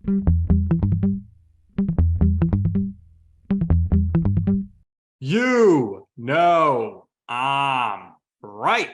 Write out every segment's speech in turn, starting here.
I'm right.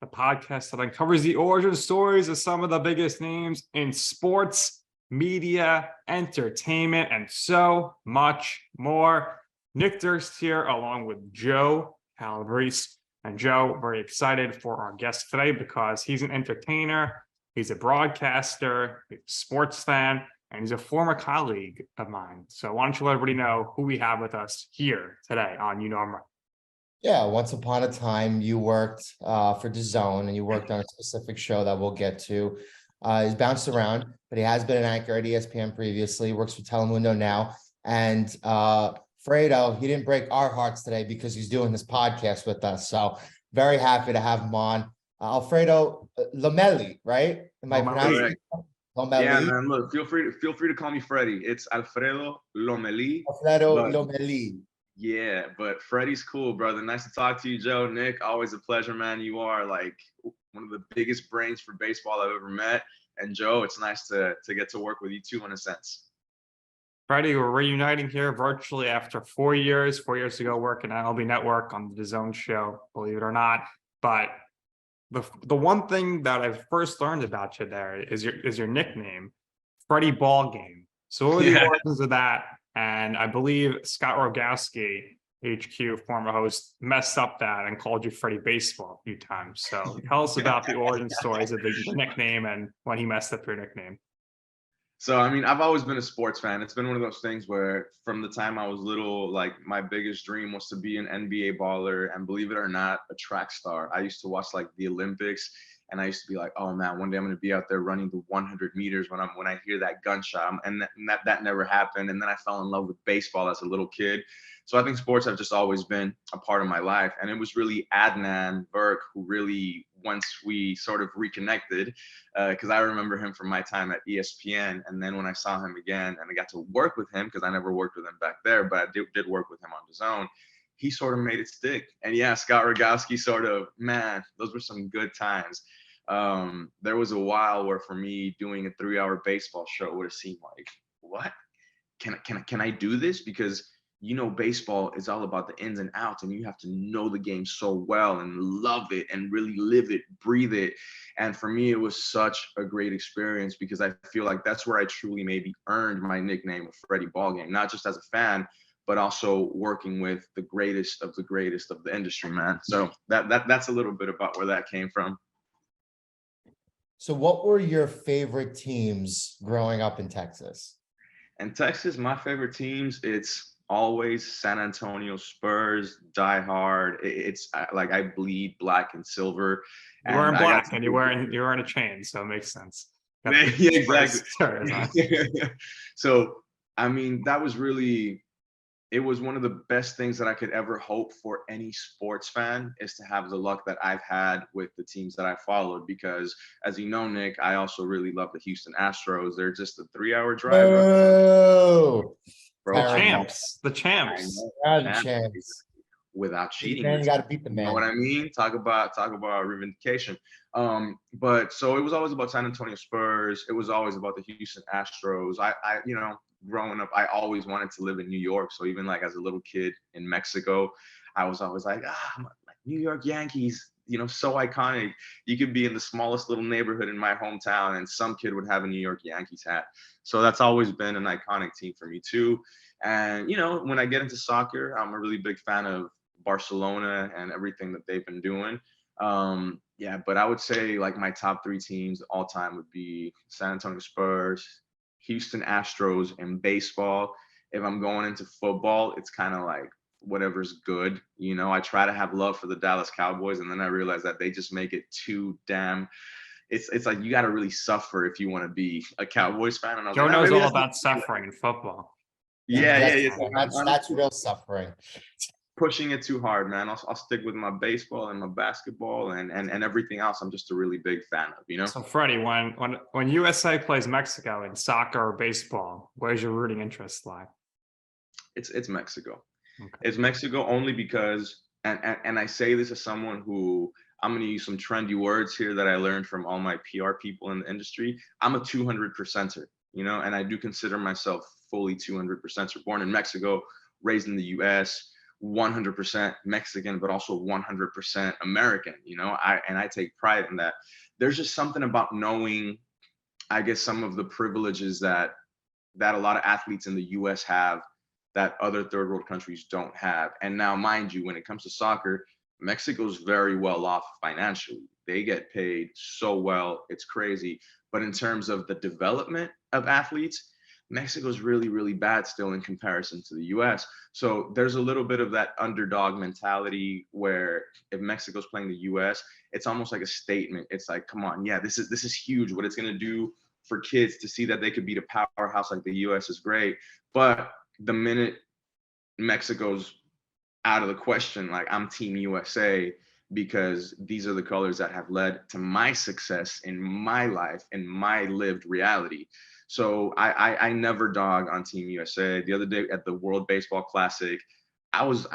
The podcast that uncovers the origin stories of some of the biggest names in sports, media, entertainment, and so much more. Nick Durst here, along with Joe Calabrese. And Joe, very excited for our guest today because he's an entertainer, he's a broadcaster, he's a sports fan, and he's a former colleague of mine. So why don't you let everybody know who we have with us here today on You Know I'm Right. Yeah, once upon a time, you worked for DAZN and you worked on a specific show that we'll get to. He's bounced around, but he has been an anchor at ESPN previously, works for Telemundo now. And Fredo, he didn't break our hearts today because he's doing this podcast with us. So very happy to have him on. Alfredo Lomeli, right? Am I pronouncing it? Lomeli? Yeah, man, look, feel free to call me Freddy. It's Alfredo Lomeli. Alfredo Lomeli. Yeah, but Freddie's cool, brother. Nice to talk to you, Joe. Nick, always a pleasure, man. You are like one of the biggest brains for baseball I've ever met. And Joe, it's nice to get to work with you too, in a sense. Freddie, we're reuniting here virtually after 4 years. 4 years ago, working at MLB Network on the DAZN show, believe it or not. But the one thing that I first learned about you there is your nickname, Freddy Ballgame. So what were the origins of that? And I believe Scott Rogowsky, HQ, former host, messed up that and called you Freddy Baseball a few times. So tell us about the origin stories of the nickname and when he messed up your nickname. So, I mean, I've always been a sports fan. It's been one of those things where from the time I was little, like my biggest dream was to be an NBA baller and, believe it or not, a track star. I used to watch like the Olympics. And I used to be like, oh man, one day I'm going to be out there running the 100 meters when I hear that gunshot. And that never happened. And then I fell in love with baseball as a little kid. So I think sports have just always been a part of my life. And it was really Adnan, Virk, who really, once we sort of reconnected, because I remember him from my time at ESPN. And then when I saw him again and I got to work with him, because I never worked with him back there, but I did work with him on DAZN, he sort of made it stick. And yeah, Scott Rogowsky sort of, man, those were some good times. There was a while where for me doing a 3-hour baseball show would have seemed like, what? Can I do this? Because baseball is all about the ins and outs, and you have to know the game so well and love it and really live it, breathe it. And for me, it was such a great experience because I feel like that's where I truly maybe earned my nickname of Freddy Ballgame, not just as a fan, but also working with the greatest of the industry, man. So that's a little bit about where that came from. So what were your favorite teams growing up in Texas? In Texas, my favorite teams, it's always San Antonio Spurs, die hard. It's like I bleed black and silver. You were in black and you're wearing a chain, so it makes sense. Yeah, exactly. So, I mean, that was really, it was one of the best things that I could ever hope for any sports fan, is to have the luck that I've had with the teams that I followed. Because as you know, Nick, I also really love the Houston Astros. They're just a 3-hour drive. Oh, the champs. Without cheating. Man, you got to beat the man. You know what I mean? Talk about revindication. But so it was always about San Antonio Spurs. It was always about the Houston Astros. I growing up, I always wanted to live in New York. So even like as a little kid in Mexico, I was always like, New York Yankees, so iconic. You could be in the smallest little neighborhood in my hometown and some kid would have a New York Yankees hat. So that's always been an iconic team for me too. And, when I get into soccer, I'm a really big fan of Barcelona and everything that they've been doing. But I would say like my top 3 teams all time would be San Antonio Spurs, Houston Astros, and baseball. If I'm going into football, it's kind of like whatever's good. I try to have love for the Dallas Cowboys, and then I realize that they just make it too damn. It's like you got to really suffer if you want to be a Cowboys fan. And Joe knows all about suffering in football. Yeah. That's real suffering. Pushing it too hard, man. I'll stick with my baseball and my basketball and everything else. I'm just a really big fan of, So Freddie, when USA plays Mexico in soccer or baseball, where's your rooting interest lie? It's Mexico. Okay. It's Mexico only because, and I say this as someone who, I'm going to use some trendy words here that I learned from all my PR people in the industry. I'm a 200%er. and I do consider myself fully 200%. So born in Mexico, raised in the US, 100% Mexican, but also 100% American, I take pride in that. There's just something about knowing, I guess, some of the privileges that a lot of athletes in the US have that other third world countries don't have. And now, mind you, when it comes to soccer, Mexico's very well off financially. They get paid so well, it's crazy. But in terms of the development of athletes, Mexico's really, really bad still in comparison to the US. So there's a little bit of that underdog mentality where if Mexico's playing the US, it's almost like a statement. It's like, come on, yeah, this is huge. What it's gonna do for kids to see that they could beat a powerhouse like the US is great. But the minute Mexico's out of the question, like, I'm Team USA, because these are the colors that have led to my success in my life and my lived reality. So I never dog on Team USA. The other day at the World Baseball Classic, I was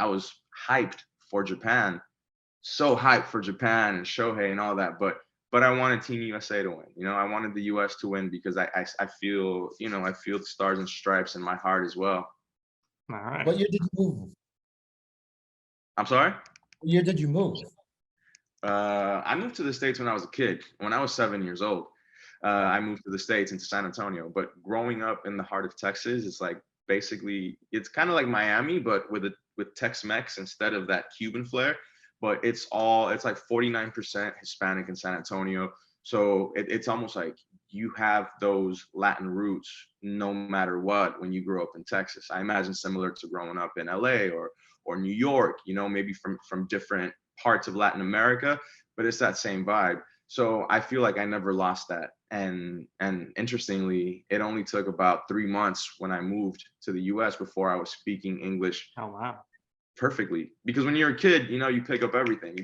hyped for Japan, so hyped for Japan and Shohei and all that, but I wanted Team USA to win. I wanted the US to win because I feel, I feel the stars and stripes in my heart as well. All right. What year did you move? I'm sorry? What year did you move? I moved to the States when I was a kid. When I was 7 years old, I moved to the States, into San Antonio. But growing up in the heart of Texas, it's like basically, it's kind of like Miami, but with Tex-Mex instead of that Cuban flair. But it's like 49% Hispanic in San Antonio. So it's almost like you have those Latin roots no matter what when you grow up in Texas. I imagine similar to growing up in LA or New York, maybe from different parts of Latin America, but it's that same vibe. So I feel like I never lost that. And interestingly, it only took about 3 months when I moved to the US before I was speaking English. Oh, wow. Perfectly, because when you're a kid, you pick up everything.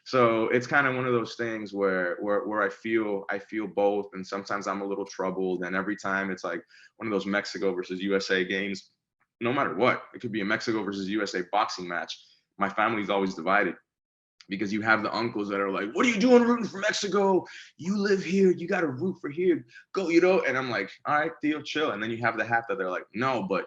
So it's kind of one of those things where I feel both, and sometimes I'm a little troubled, and every time it's like one of those Mexico versus USA games, no matter what, it could be a Mexico versus USA boxing match, my family's always divided, because you have the uncles that are like, what are you doing rooting for Mexico? You live here, you got to root for here, go, and I'm like, all right, Theo, chill. And then you have the half that they're like, no, but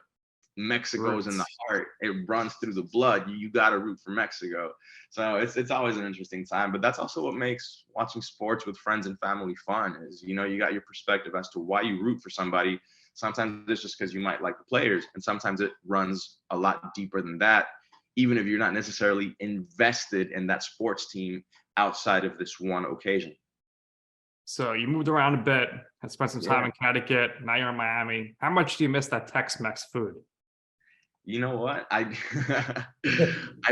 Mexico's in the heart, it runs through the blood, you got to root for Mexico. So it's always an interesting time, but that's also what makes watching sports with friends and family fun, is you got your perspective as to why you root for somebody. Sometimes it's just because you might like the players, and sometimes it runs a lot deeper than that, even if you're not necessarily invested in that sports team outside of this one occasion. So you moved around a bit and spent some time in Connecticut. Now you're in Miami. How much do you miss that Tex-Mex food? You know what? I'd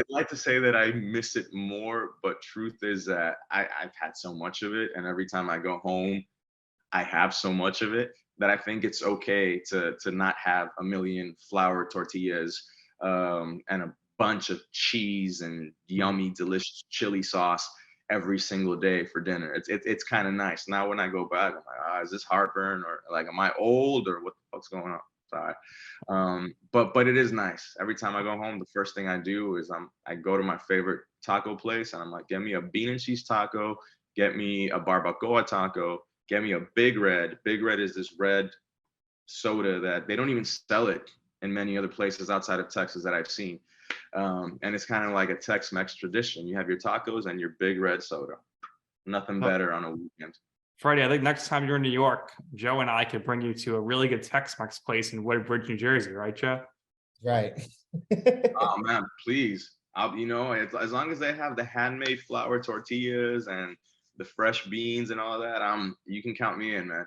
like to say that I miss it more, but truth is that I've had so much of it, and every time I go home, I have so much of it that I think it's okay to not have a million flour tortillas and a bunch of cheese and yummy, delicious chili sauce every single day for dinner. It's kind of nice. Now when I go back, I'm like, is this heartburn, or like, am I old, or what the fuck's going on? Sorry. But it is nice. Every time I go home, the first thing I do is I go to my favorite taco place, and I'm like, get me a bean and cheese taco, get me a barbacoa taco, get me a Big Red. Big Red is this red soda that they don't even sell it in many other places outside of Texas that I've seen. And it's kind of like a Tex-Mex tradition. You have your tacos and your Big Red soda. Nothing better on a weekend. Freddie, I think next time you're in New York, Joe and I could bring you to a really good Tex-Mex place in Woodbridge, New Jersey, right, Joe? Right. Oh man, please. As long as they have the handmade flour tortillas and the fresh beans and all that, you can count me in, man.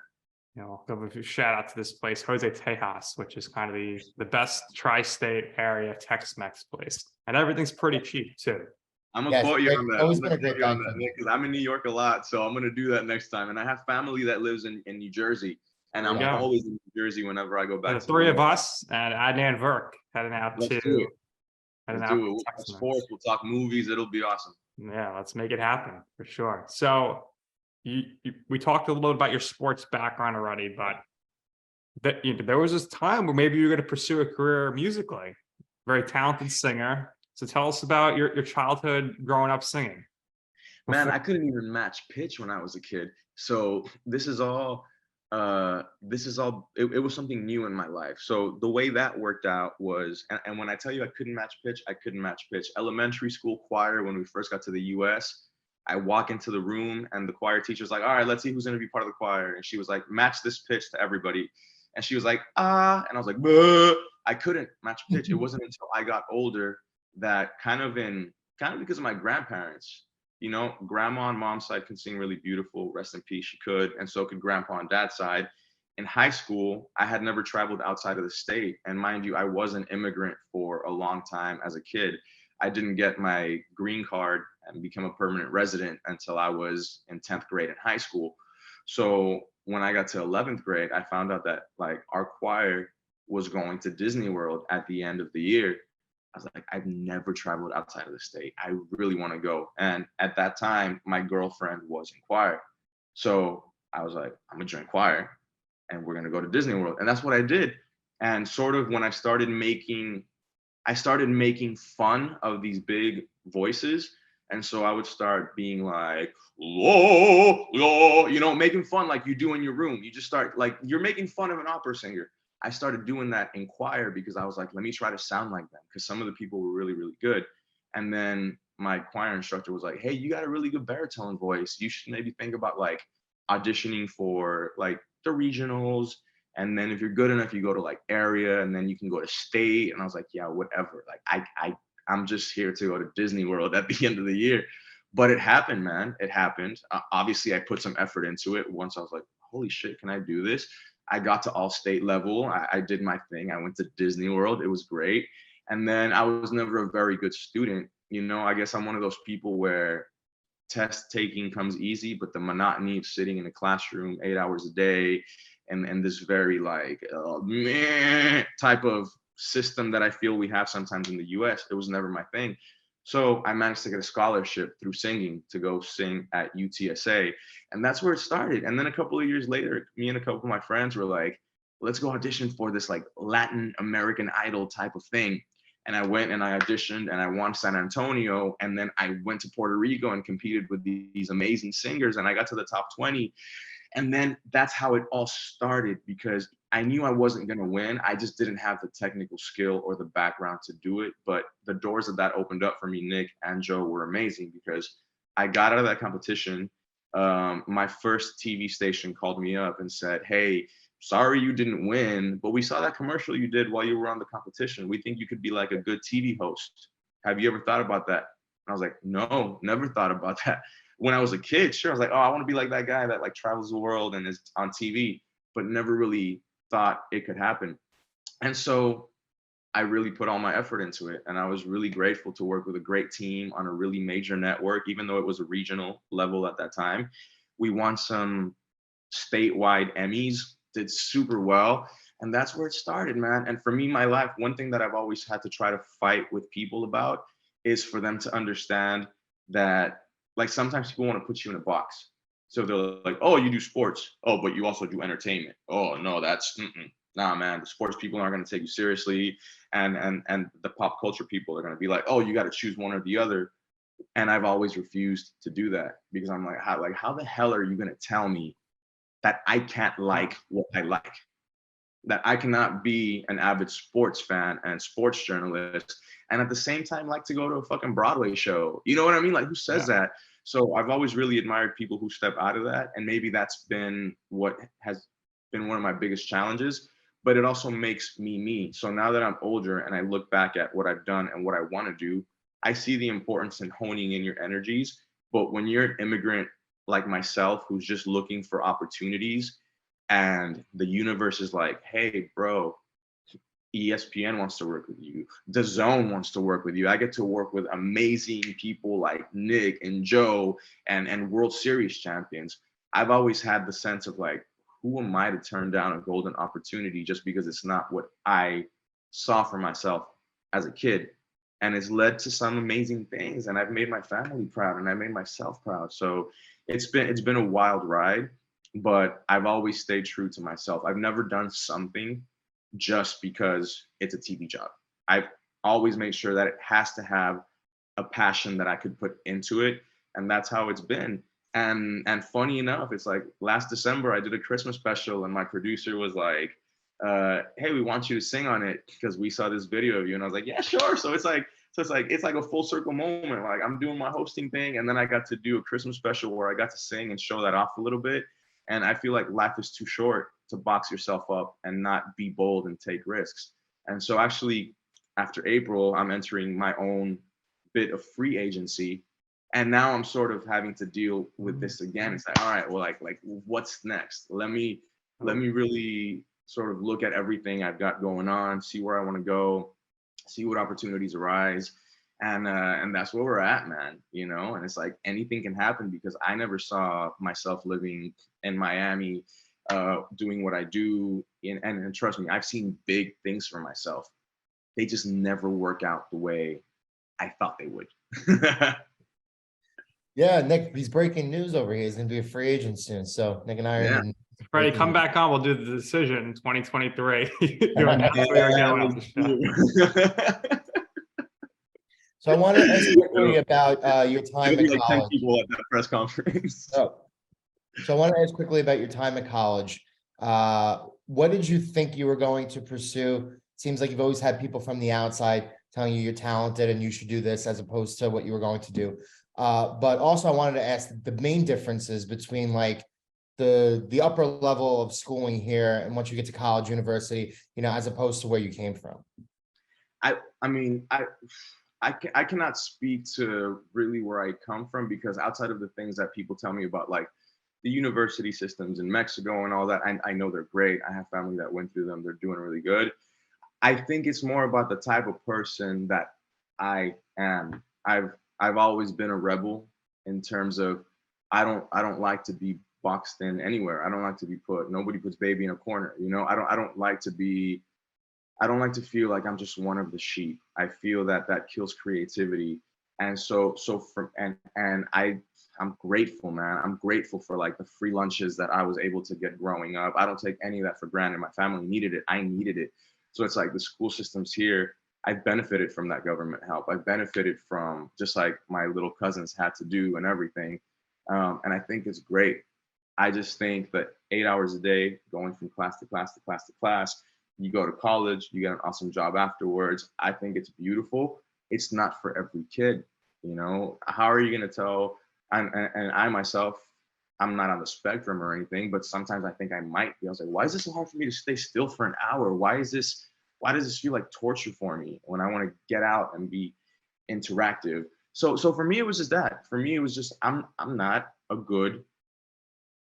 Give a shout out to this place, Jose Tejas, which is kind of the best tri-state area Tex-Mex place, and everything's pretty cheap too. I'm gonna quote you on that. Always been a great time because I'm in New York a lot, so I'm gonna do that next time. And I have family that lives in New Jersey, and I'm always in New Jersey whenever I go back. The three of us and Adnan and Virk heading out to. Let's do it. We'll talk sports. We'll talk movies. It'll be awesome. Yeah, let's make it happen for sure. So. We talked a little bit about your sports background already, but there was this time where maybe you were going to pursue a career musically. Very talented singer. So tell us about your childhood growing up singing. Man, I couldn't even match pitch when I was a kid. So this is all this is all, it was something new in my life. So the way that worked out was, and when I tell you I couldn't match pitch, I couldn't match pitch. Elementary school choir, when we first got to the US, I walk into the room and the choir teacher's like, all right, let's see who's going to be part of the choir. And she was like, match this pitch to everybody. And she was like, ah, and I was like, buh. I couldn't match pitch. It wasn't until I got older that kind of because of my grandparents, you know, grandma on mom's side can sing really beautiful, rest in peace, she could, and so could grandpa on dad's side. In high school, I had never traveled outside of the state. And mind you, I was an immigrant for a long time as a kid. I didn't get my green card and become a permanent resident until I was in 10th grade in high school. So when I got to 11th grade, I found out that like our choir was going to Disney World at the end of the year. I was like, I've never traveled outside of the state. I really want to go. And at that time, my girlfriend was in choir. So I was like, I'm gonna join choir and we're gonna go to Disney World. And that's what I did. And sort of when I started making fun of these big voices. And so I would start being like, lo, lo, you know, making fun like you do in your room. You just start like, you're making fun of an opera singer. I started doing that in choir because I was like, let me try to sound like them, because some of the people were really, really good. And then my choir instructor was like, hey, you got a really good baritone voice. You should maybe think about like auditioning for like the regionals. And then if you're good enough, you go to like area, and then you can go to state. And I was like, yeah, whatever. Like I'm just here to go to Disney World at the end of the year. But it happened, man. It happened. Obviously, I put some effort into it. Once I was like, holy shit, can I do this? I got to all state level. I did my thing. I went to Disney World. It was great. And then I was never a very good student. You know, I guess I'm one of those people where test taking comes easy, but the monotony of sitting in a classroom 8 hours a day and this very like meh type of system that I feel we have sometimes in the US, it was never my thing. So I managed to get a scholarship through singing to go sing at UTSA. And that's where it started. And then a couple of years later, me and a couple of my friends were like, let's go audition for this like Latin American Idol type of thing. And I went and I auditioned and I won San Antonio. And then I went to Puerto Rico and competed with these amazing singers. And I got to the top 20. And then that's how it all started, because I knew I wasn't going to win. I just didn't have the technical skill or the background to do it. But the doors that opened up for me, Nick and Joe, were amazing, because I got out of that competition. My first TV station called me up and said, hey, sorry you didn't win, but we saw that commercial you did while you were on the competition. We think you could be like a good TV host. Have you ever thought about that? And I was like, no, never thought about that. When I was a kid, sure, I was like, oh, I want to be like that guy that like travels the world and is on TV, but never really thought it could happen. And so I really put all my effort into it. And I was really grateful to work with a great team on a really major network, even though it was a regional level at that time. We won some statewide Emmys, did super well. And that's where it started, man. And for me, my life, one thing that I've always had to try to fight with people about is for them to understand that, like, sometimes people want to put you in a box. So they're like, oh, you do sports. Oh, but you also do entertainment. Oh, no, that's, nah, man, the sports people aren't going to take you seriously. And the pop culture people are going to be like, oh, you got to choose one or the other. And I've always refused to do that, because I'm like, how the hell are you going to tell me that I can't like what I like? That I cannot be an avid sports fan and sports journalist and at the same time like to go to a fucking Broadway show. You know what I mean? Like, who says that? So I've always really admired people who step out of that. And maybe that's been what has been one of my biggest challenges, but it also makes me me. So now that I'm older and I look back at what I've done and what I want to do, I see the importance in honing in your energies. But when you're an immigrant like myself, who's just looking for opportunities, and the universe is like, hey, bro, ESPN wants to work with you. DAZN wants to work with you. I get to work with amazing people like Nick and Joe and World Series champions. I've always had the sense of like, who am I to turn down a golden opportunity just because it's not what I saw for myself as a kid? And it's led to some amazing things. And I've made my family proud and I made myself proud. So it's been a wild ride, but I've always stayed true to myself. I've never done something just because it's a TV job. I've always made sure that it has to have a passion that I could put into it. And that's how it's been. And funny enough, it's like last December I did a Christmas special, and my producer was like, hey, we want you to sing on it because we saw this video of you. And I was like, yeah, sure. So it's like a full circle moment. Like I'm doing my hosting thing, and then I got to do a Christmas special where I got to sing and show that off a little bit. And I feel like life is too short to box yourself up and not be bold and take risks. And so actually after April, I'm entering my own bit of free agency. And now I'm sort of having to deal with this again. It's like, all right, well, like what's next? Let me really sort of look at everything I've got going on, see where I want to go, see what opportunities arise. And that's where we're at, man. And it's like anything can happen, because I never saw myself living in Miami, doing what I do. And trust me, I've seen big things for myself. They just never work out the way I thought they would. Yeah, Nick, he's breaking news over here. He's going to be a free agent soon. So Nick and I are in Freddie, come back on. We'll do the decision in 2023. You announce where you're going on the show. So I want to ask quickly about your time at like college. 10 people at that press conference. So I want to ask quickly about your time at college. What did you think you were going to pursue? Seems like you've always had people from the outside telling you you're talented and you should do this, as opposed to what you were going to do. But also I wanted to ask the main differences between like the upper level of schooling here and once you get to college, university, as opposed to where you came from. I cannot speak to really where I come from, because outside of the things that people tell me about, like the university systems in Mexico and all that, I know they're great. I have family that went through them. They're doing really good. I think it's more about the type of person that I am. I've always been a rebel in terms of I don't like to be boxed in anywhere. I don't like to be nobody puts baby in a corner. I don't like to feel like I'm just one of the sheep. I feel that kills creativity. And I'm grateful, man. I'm grateful for like the free lunches that I was able to get growing up. I don't take any of that for granted. My family needed it. I needed it. So it's like the school systems here, I've benefited from that government help. I've benefited from just like my little cousins had to do and everything. And I think it's great. I just think that 8 hours a day, going from class to class to class to class, you go to college, you get an awesome job afterwards. I think it's beautiful. It's not for every kid. How are you going to tell? And I myself, I'm not on the spectrum or anything, but sometimes I think I might be. I was like, why is this so hard for me to stay still for an hour? Why does this feel like torture for me when I want to get out and be interactive? So for me, it was just that. For me, it was just, I'm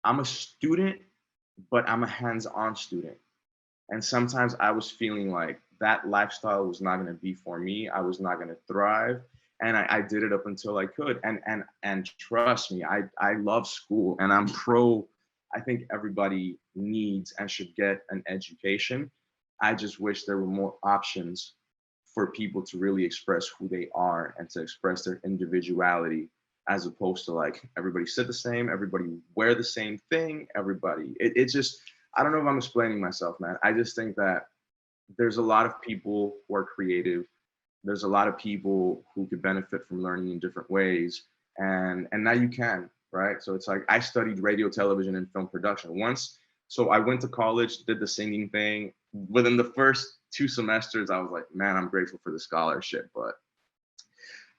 a student, but I'm a hands-on student. And sometimes I was feeling like that lifestyle was not going to be for me. I was not going to thrive. And I did it up until I could. And trust me, I love school, and I'm pro. I think everybody needs and should get an education. I just wish there were more options for people to really express who they are and to express their individuality, as opposed to like everybody sit the same, everybody wear the same thing, it's just, I don't know if I'm explaining myself, man. I just think that there's a lot of people who are creative. There's a lot of people who could benefit from learning in different ways. And now you can, right? So it's like, I studied radio, television, and film production once. So I went to college, did the singing thing. Within the first 2 semesters, I was like, man, I'm grateful for the scholarship. But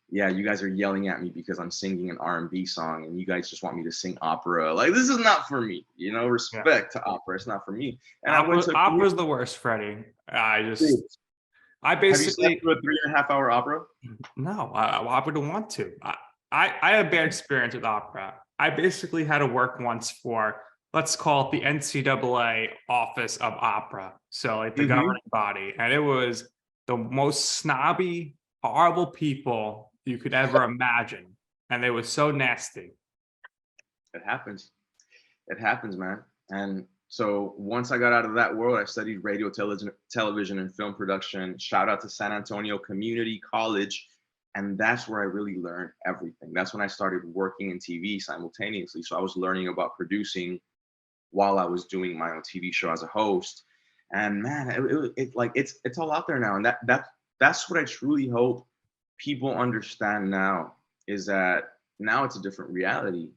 yeah, you guys are yelling at me because I'm singing an R&B song, and you guys just want me to sing opera. Like, this is not for me, respect to opera. It's not for me. And opera's the worst, Freddie. I basically, have you slept through a 3.5 hour opera? No, I wouldn't want to. I had a bad experience with opera. I basically had to work once for, let's call it the NCAA Office of Opera. So like the governing body. And it was the most snobby, horrible people you could ever imagine. And they were so nasty. It happens, man. And so once I got out of that world, I studied radio, television, and film production. Shout out to San Antonio Community College. And that's where I really learned everything. That's when I started working in TV simultaneously. So I was learning about producing while I was doing my own TV show as a host. And man, it's all out there now. And that's what I truly hope people understand now, is that now it's a different reality.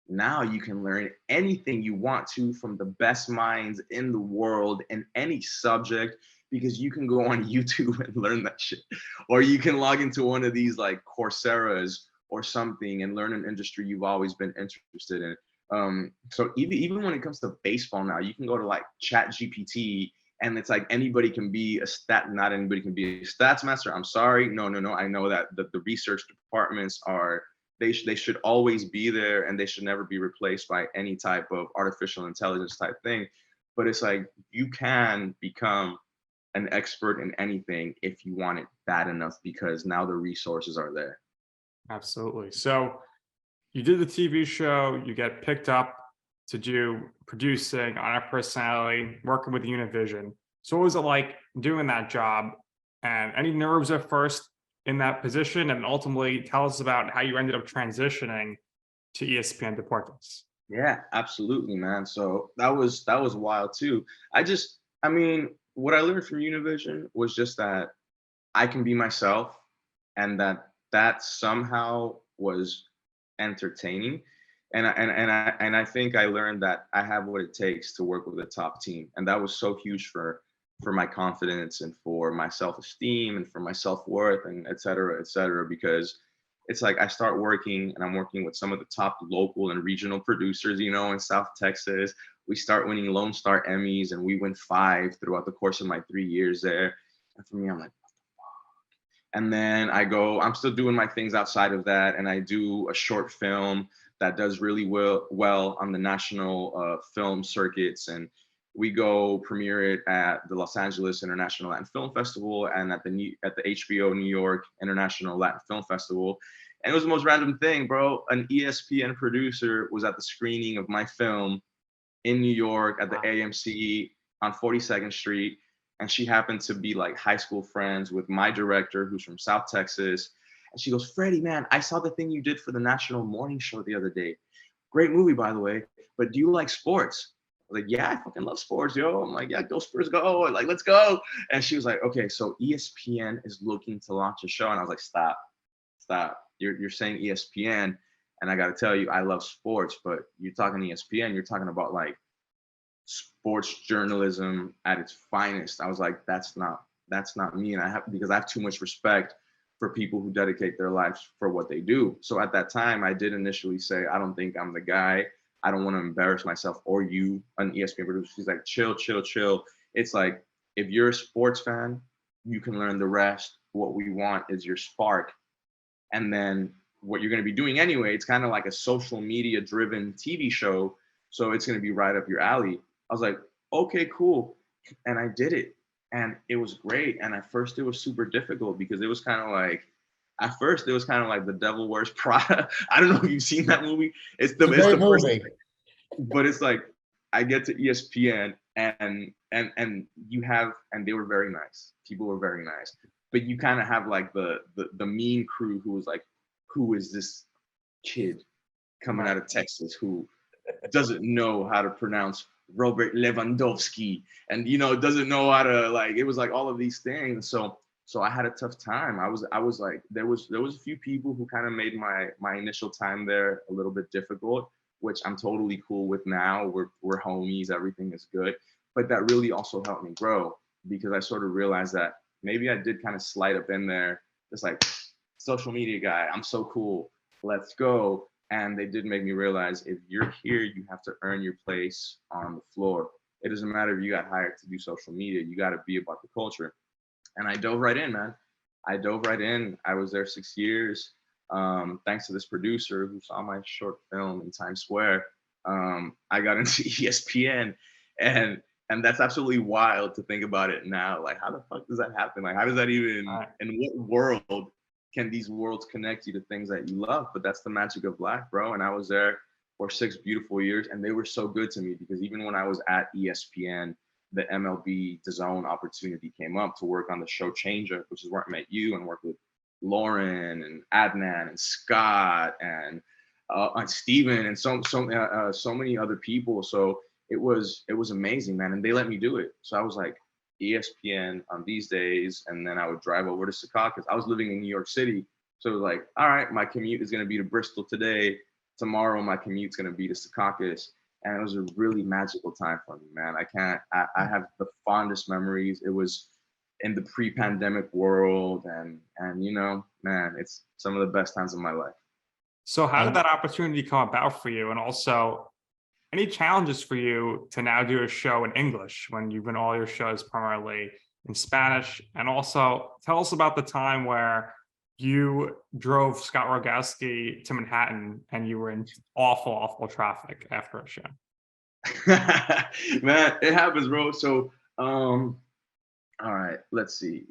Now you can learn anything you want to from the best minds in the world in any subject, because you can go on YouTube and learn that shit. Or you can log into one of these like Coursera's or something and learn an industry you've always been interested in. So even when it comes to baseball now, you can go to like ChatGPT and it's like anybody can be not anybody can be a stats master. I'm sorry. No. I know that the research departments are, they should always be there, and they should never be replaced by any type of artificial intelligence type thing. But it's like, you can become an expert in anything if you want it bad enough, because now the resources are there. Absolutely. So you did the TV show, you get picked up to do producing on a personality, working with Univision. So what was it like doing that job? And any nerves at first in that position? And ultimately tell us about how you ended up transitioning to ESPN Deportes. Yeah, absolutely, man. So that was wild too. I mean, what I learned from Univision was just that I can be myself, and that somehow was entertaining. And I think I learned that I have what it takes to work with a top team, and that was so huge for my confidence and for my self-esteem and for my self-worth and et cetera, because it's like I start working and I'm working with some of the top local and regional producers, in South Texas. We start winning Lone Star Emmys, and we win 5 throughout the course of my 3 years there. And for me, I'm like, and then I'm still doing my things outside of that. And I do a short film that does really well on the national film circuits. And we go premiere it at the Los Angeles International Latin Film Festival and at the HBO New York International Latin Film Festival. And it was the most random thing, bro. An ESPN producer was at the screening of my film in New York at the AMC on 42nd Street. And she happened to be like high school friends with my director, who's from South Texas. And she goes, "Freddie, man, I saw the thing you did for the National Morning Show the other day. Great movie, by the way. But do you like sports?" I was like, "Yeah, I fucking love sports, yo." I'm like, "Yeah, go Spurs, go." Like, let's go. And she was like, "Okay, so ESPN is looking to launch a show." And I was like, stop. You're saying ESPN. And I got to tell you, I love sports, but you're talking ESPN, you're talking about like sports journalism at its finest. I was like, that's not me. And because I have too much respect for people who dedicate their lives for what they do. So at that time, I did initially say, I don't think I'm the guy. I don't want to embarrass myself or you, an ESPN producer. She's like, chill. It's like, if you're a sports fan, you can learn the rest. What we want is your spark. And then what you're going to be doing anyway, it's kind of like a social media driven TV show. So it's going to be right up your alley. I was like, okay, cool. And I did it. And it was great. And at first it was super difficult because it was kind of like, The Devil Wears Prada. I don't know if you've seen that movie. It's the movie. But it's like, I get to ESPN and they were very nice. People were very nice. But you kind of have like the mean crew who was like, who is this kid coming out of Texas who doesn't know how to pronounce Robert Lewandowski and doesn't know how to, like, it was like all of these things. So I had a tough time. I was like, there was a few people who kind of made my initial time there a little bit difficult, which I'm totally cool with now. We're homies, everything is good. But that really also helped me grow, because I sort of realized that maybe I did kind of slide up in there, just like, social media guy, I'm so cool, let's go. And they did make me realize, if you're here, you have to earn your place on the floor. It doesn't matter if you got hired to do social media, you got to be about the culture. And I dove right in, man. I was there 6 years. Thanks to this producer who saw my short film in Times Square. I got into ESPN, and that's absolutely wild to think about it now. Like, how the fuck does that happen? Like, how does that even, in what world can these worlds connect you to things that you love? But that's the magic of life, bro. And I was there for 6 beautiful years, and they were so good to me, because even when I was at ESPN, the MLB DAZN opportunity came up to work on the show ChangeUp, which is where I met you and worked with Lauren and Adnan and Scott and Steven and so many other people. So it was amazing, man. And they let me do it. So I was like, ESPN on these days, and then I would drive over to Chicago because I was living in New York City. So it was like, all right, my commute is going to be to Bristol today, tomorrow my commute's gonna be to Secaucus. And it was a really magical time for me, man. I have the fondest memories. It was in the pre-pandemic world, and you know, man, it's some of the best times of my life. So how did And that opportunity come about for you? And also, any challenges for you to now do a show in English when you've been all your shows primarily in Spanish? And also, tell us about the time where you drove Scott Rogowsky to Manhattan and you were in awful traffic after a show. Man, it happens, bro. So, all right, let's see.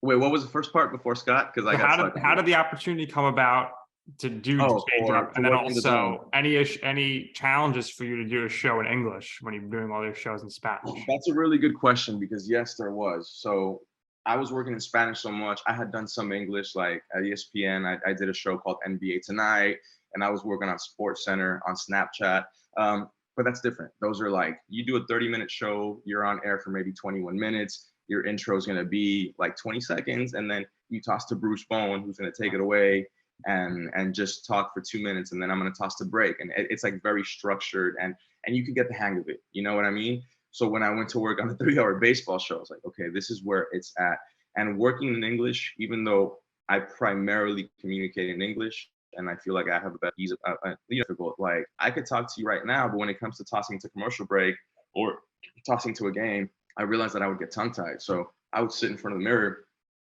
Wait, what was the first part before Scott? Because I So got stuck. how did the opportunity come about to do Oh, ChangeUp? to And then work in the zone. also any challenges for you to do a show in English when you're doing all your shows in Spanish? That's a really good question because yes, there was. So I was working in Spanish so much. I had done some English, like at ESPN. I did a show called NBA Tonight, and I was working on Sports Center on Snapchat. But that's different. Those are like, you do a 30-minute show, you're on air for maybe 21 minutes. Your intro is going to be like 20 seconds, and then you toss to Bruce Bowen, who's going to take it away and just talk for 2 minutes, and then I'm going to toss to break. And it's like very structured, and you can get the hang of it. You know what I mean? So when I went to work on a 3-hour baseball show, I was like, okay, this is where it's at. And working in English, even though I primarily communicate in English, and I feel like I have a better ease of difficult. Like I could talk to you right now, but when it comes to tossing to commercial break or tossing to a game, I realized that I would get tongue tied. So I would sit in front of the mirror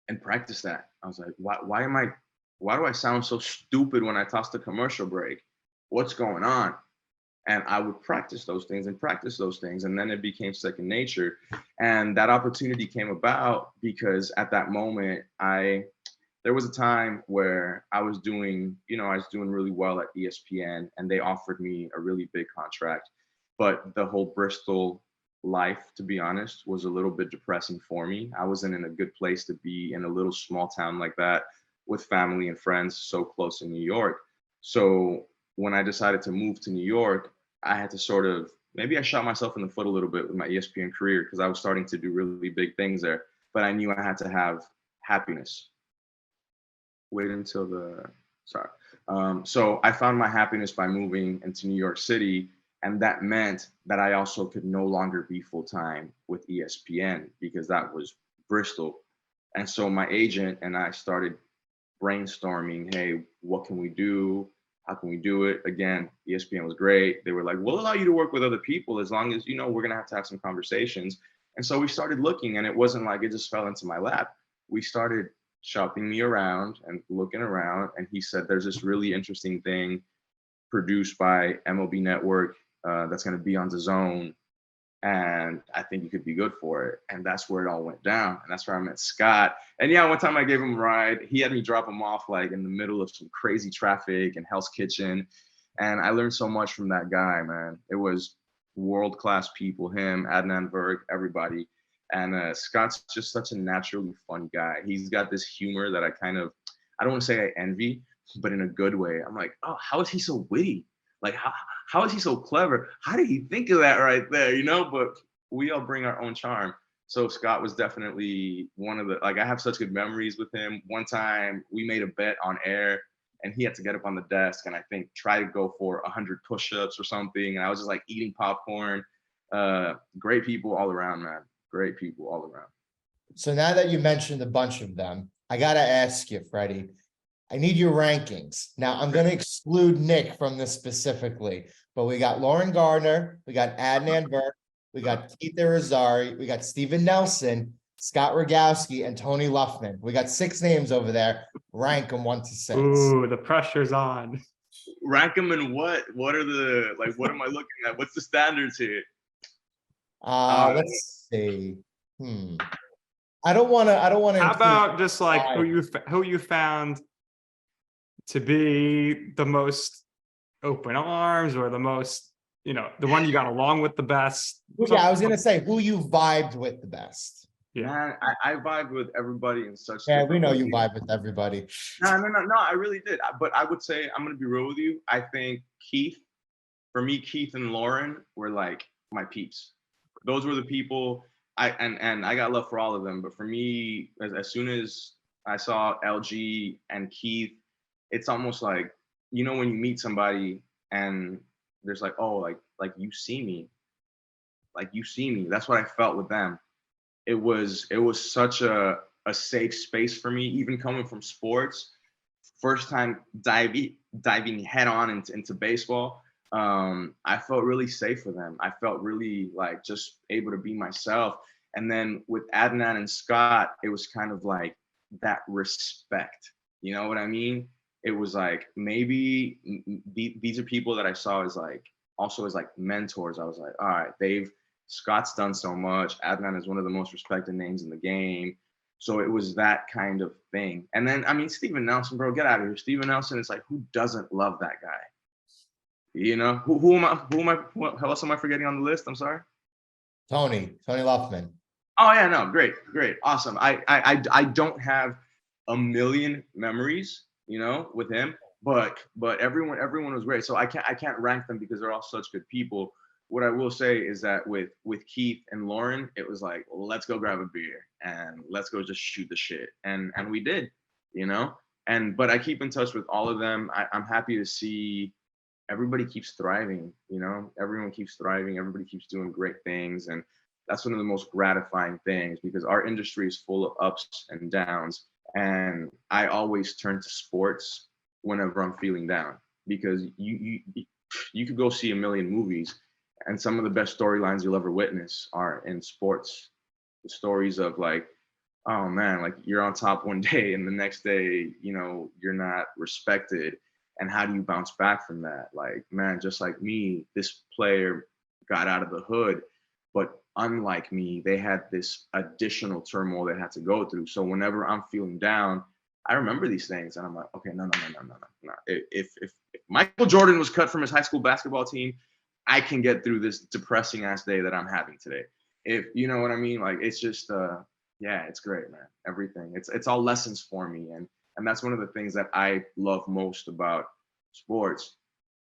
and practice that. I was like, why do I sound so stupid when I toss the commercial break? What's going on? And I would practice those things. And then it became second nature. And that opportunity came about because at that moment, there was a time where I was doing really well at ESPN, and they offered me a really big contract. But the whole Bristol life, to be honest, was a little bit depressing for me. I wasn't in a good place to be in a little small town like that with family and friends so close in New York. So when I decided to move to New York, I had to maybe I shot myself in the foot a little bit with my ESPN career because I was starting to do really big things there. But I knew I had to have happiness. Wait until so I found my happiness by moving into New York City, and that meant that I also could no longer be full-time with ESPN because that was Bristol. And so my agent and I started brainstorming, hey, what can we do? How can we do it? Again, ESPN was great. They were like, we'll allow you to work with other people as long as, we're going to have some conversations. And so we started looking, and it wasn't like it just fell into my lap. We started shopping me around and looking around, and he said there's this really interesting thing produced by MLB Network that's going to be on DAZN, and I think you could be good for it. And that's where it all went down, and that's where I met Scott. And yeah, one time I gave him a ride. He had me drop him off like in the middle of some crazy traffic in Hell's Kitchen, and I learned so much from that guy, man. It was world-class people, him, Adnan, Virk, everybody. And Scott's just such a naturally funny guy. He's got this humor that I don't want to say I envy, but in a good way. I'm like, oh, how is he so witty? Like, how is he so clever? How did he think of that right there? But we all bring our own charm. So Scott was definitely one of the, I have such good memories with him. One time we made a bet on air, and he had to get up on the desk and I think try to go for 100 push-ups or something. And I was just like eating popcorn. Great people all around, man. Great people all around. so now that you mentioned a bunch of them, I got to ask you, Freddie, I need your rankings. Now, I'm going to exclude Nick from this specifically, but we got Lauren Gardner, we got Adnan Virk, we got Keith Irizarry, we got Steven Nelson, Scott Rogowsky, and Tony Luftman. We got 6 names over there. Rank them 1 to 6. Ooh, the pressure's on. Rank them in what? What are the, what am I looking at? What's the standards here? Let's see. I don't want to. How about just like who you found to be the most open arms, or the most, the one you got along with the best? Yeah, I was gonna say who you vibed with the best. Yeah, man, I vibed with everybody in such. Yeah, we know you vibe with everybody. No, I really did. But I would say, I'm gonna be real with you. I think Keith and Lauren were like my peeps. Those were the people and I got love for all of them. But for me, as soon as I saw LG and Keith, it's almost like, when you meet somebody and there's like, oh, like you see me, like you see me. That's what I felt with them. It was such a safe space for me, even coming from sports. First time diving head on into baseball. I felt really safe with them. I felt really like just able to be myself. And then with Adnan and Scott, it was kind of like that respect. You know what I mean? It was like maybe these are people that I saw as like also as like mentors. I was like, all right, Scott's done so much. Adnan is one of the most respected names in the game. So it was that kind of thing. And then, I mean, Steven Nelson, bro, get out of here. Steven Nelson is like, who doesn't love that guy? You know, who else am I forgetting on the list? I'm sorry. Tony Luftman. Oh yeah, no, great, awesome. I don't have a million memories, you know, with him, but everyone was great. So I can't rank them because they're all such good people. What I will say is that with Keith and Lauren, it was like, let's go grab a beer and let's go just shoot the shit. And we did, you know, but I keep in touch with all of them. I'm happy to see everybody keeps thriving, you know, everyone keeps thriving. Everybody keeps doing great things. And that's one of the most gratifying things because our industry is full of ups and downs. And I always turn to sports whenever I'm feeling down because you could go see a million movies and some of the best storylines you'll ever witness are in sports. The stories of like, oh man, like you're on top one day and the next day, you know, you're not respected. And how do you bounce back from that? Like, man, just like me, this player got out of the hood, but unlike me, they had this additional turmoil they had to go through. So whenever I'm feeling down, I remember these things and I'm like, okay, no. If Michael Jordan was cut from his high school basketball team, I can get through this depressing ass day that I'm having today. If you know what I mean, like it's just yeah, it's great, man. Everything. It's all lessons for me. And that's one of the things that I love most about sports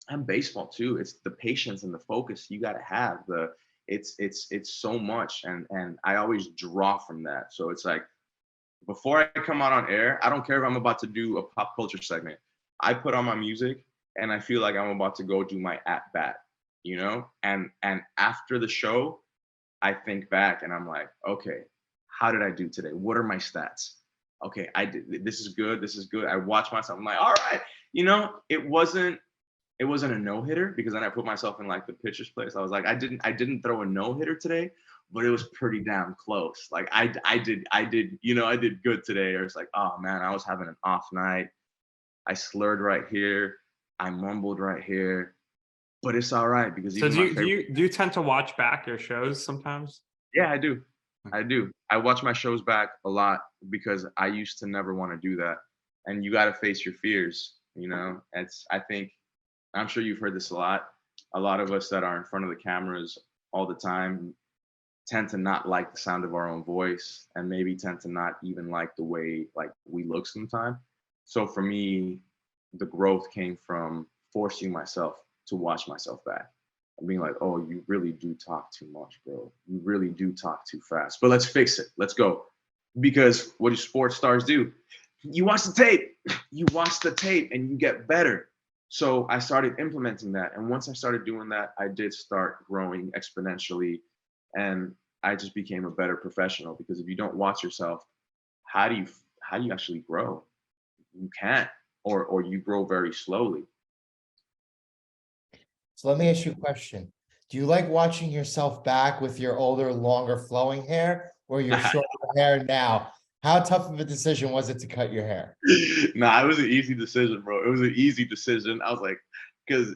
and baseball too. It's the patience and the focus you gotta have. It's so much. And I always draw from that. So it's like before I come out on air, I don't care if I'm about to do a pop culture segment. I put on my music and I feel like I'm about to go do my at bat. You know, and after the show, I think back and I'm like, okay, how did I do today? What are my stats? Okay, I did. This is good. I watch myself. I'm like, all right, you know, it wasn't a no hitter because then I put myself in like the pitcher's place. I was like, I didn't throw a no hitter today, but it was pretty damn close. Like I did, you know, I did good today. Or it's like, oh man, I was having an off night. I slurred right here. I mumbled right here. But it's all right because so do you tend to watch back your shows sometimes? Yeah, I do. I watch my shows back a lot because I used to never want to do that. And you got to face your fears, you know. I'm sure you've heard this a lot. A lot of us that are in front of the cameras all the time tend to not like the sound of our own voice and maybe tend to not even like the way like we look sometimes. So for me, the growth came from forcing myself to watch myself back and being like, oh, you really do talk too much, bro. You really do talk too fast. But let's fix it. Let's go. Because what do sports stars do? You watch the tape and you get better. So I started implementing that. And once I started doing that, I did start growing exponentially. And I just became a better professional because if you don't watch yourself, how do you actually grow? You can't, or you grow very slowly. So let me ask you a question. Do you like watching yourself back with your older, longer flowing hair or your shorter hair now? How tough of a decision was it to cut your hair? Nah, it was an easy decision, bro. It was an easy decision. I was like, because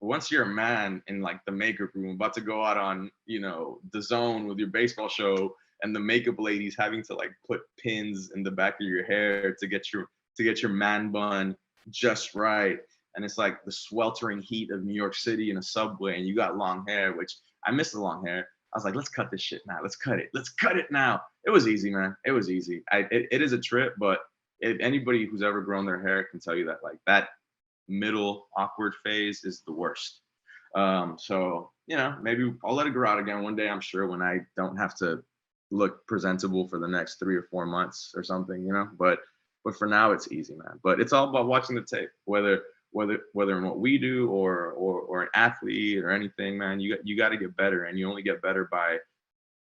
once you're a man in like the makeup room, about to go out on, you know, DAZN with your baseball show, and the makeup ladies having to like put pins in the back of your hair to get your man bun just right. And it's like the sweltering heat of New York City in a subway, and you got long hair, which I miss the long hair. I was like, let's cut this shit now. Let's cut it now. It was easy, man. It was easy. It is a trip, but if anybody who's ever grown their hair can tell you that like that middle awkward phase is the worst. So, you know, maybe I'll let it grow out again one day, I'm sure, when I don't have to look presentable for the next 3 or 4 months or something, you know, but for now it's easy, man. But it's all about watching the tape, whether whether in what we do or an athlete or anything, man, you got to get better, and you only get better by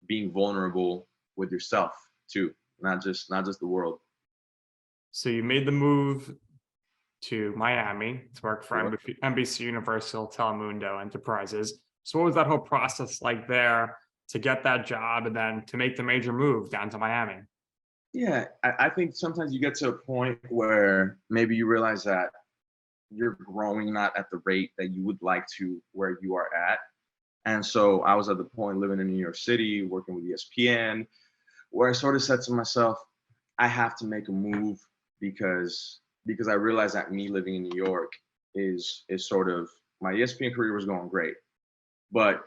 being vulnerable with yourself too, not just the world. So you made the move to Miami to work for Sure. NBCUniversal, Telemundo Enterprises. So what was that whole process like there to get that job and then to make the major move down to Miami? Yeah, I think sometimes you get to a point where maybe you realize that you're growing not at the rate that you would like to where you are at. And so I was at the point living in New York City, working with ESPN, where I sort of said to myself, I have to make a move because I realized that me living in New York is sort of, my ESPN career was going great, but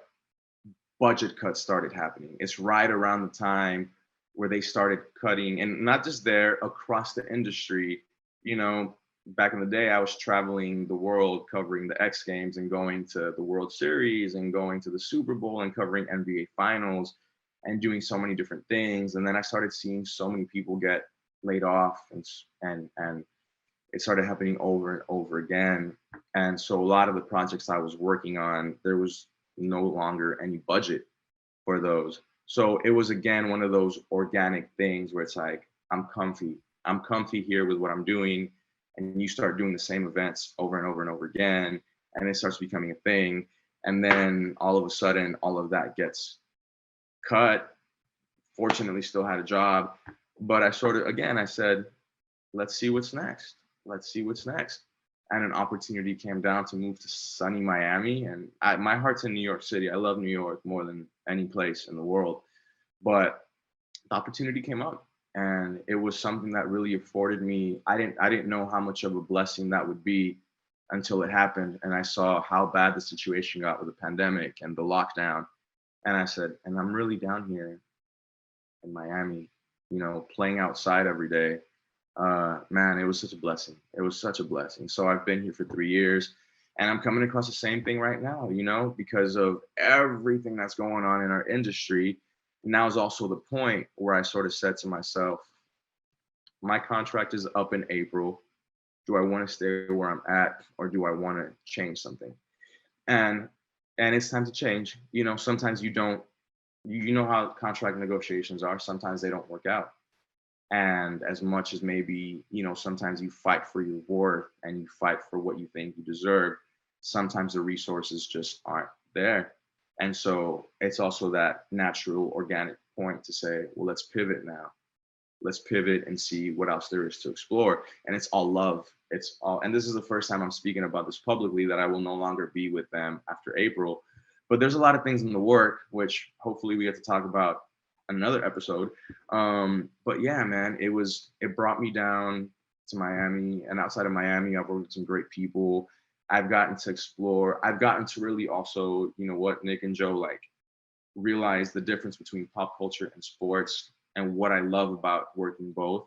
budget cuts started happening. It's right around the time where they started cutting, and not just there, across the industry. You know, back in the day, I was traveling the world covering the X Games and going to the World Series and going to the Super Bowl and covering NBA Finals and doing so many different things. And then I started seeing so many people get laid off, and it started happening over and over again. And so a lot of the projects I was working on, there was no longer any budget for those. So it was, again, one of those organic things where it's like, I'm comfy here with what I'm doing. And you start doing the same events over and over and over again, and it starts becoming a thing. And then all of a sudden, all of that gets cut. Fortunately, still had a job, but I said, let's see what's next. And an opportunity came down to move to sunny Miami. And my heart's in New York City. I love New York more than any place in the world. But the opportunity came up, and it was something that really afforded me. I didn't know how much of a blessing that would be until it happened. And I saw how bad the situation got with the pandemic and the lockdown. And I said, and I'm really down here in Miami, playing outside every day. Man, it was such a blessing. It was such a blessing. So I've been here for 3 years, and I'm coming across the same thing right now, because of everything that's going on in our industry. Now is also the point where I sort of said to myself, my contract is up in April. Do I want to stay where I'm at, or do I want to change something? And it's time to change. Sometimes you don't, how contract negotiations are. Sometimes they don't work out. And as much as maybe, sometimes you fight for your worth and you fight for what you think you deserve, sometimes the resources just aren't there. And so it's also that natural, organic point to say, well, let's pivot now. Let's pivot and see what else there is to explore. And it's all love. And this is the first time I'm speaking about this publicly, that I will no longer be with them after April. But there's a lot of things in the work, which hopefully we get to talk about another episode. But yeah, man, it brought me down to Miami, and outside of Miami, I've worked with some great people. I've gotten to explore. I've gotten to really also, Nick and Joe, like, realize the difference between pop culture and sports, and what I love about working both.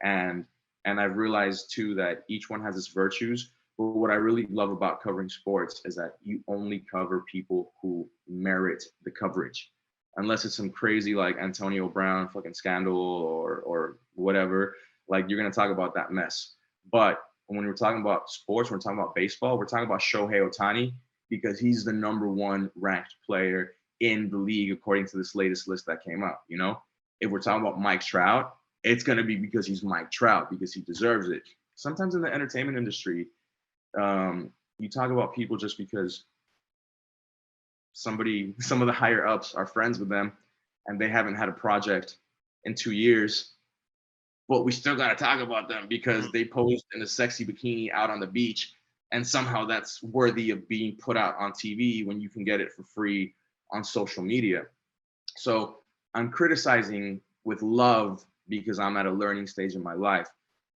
And I've realized too that each one has its virtues. But what I really love about covering sports is that you only cover people who merit the coverage. Unless it's some crazy like Antonio Brown fucking scandal or whatever, like, you're gonna talk about that mess. But when we're talking about sports, we're talking about baseball, we're talking about Shohei Ohtani, because he's the #1 ranked player in the league according to this latest list that came out. If we're talking about Mike Trout, it's gonna be because he's Mike Trout, because he deserves it. Sometimes in the entertainment industry, you talk about people just because some of the higher ups are friends with them and they haven't had a project in 2 years, but we still got to talk about them because they posed in a sexy bikini out on the beach, and somehow that's worthy of being put out on TV when you can get it for free on social media. So I'm criticizing with love because I'm at a learning stage in my life,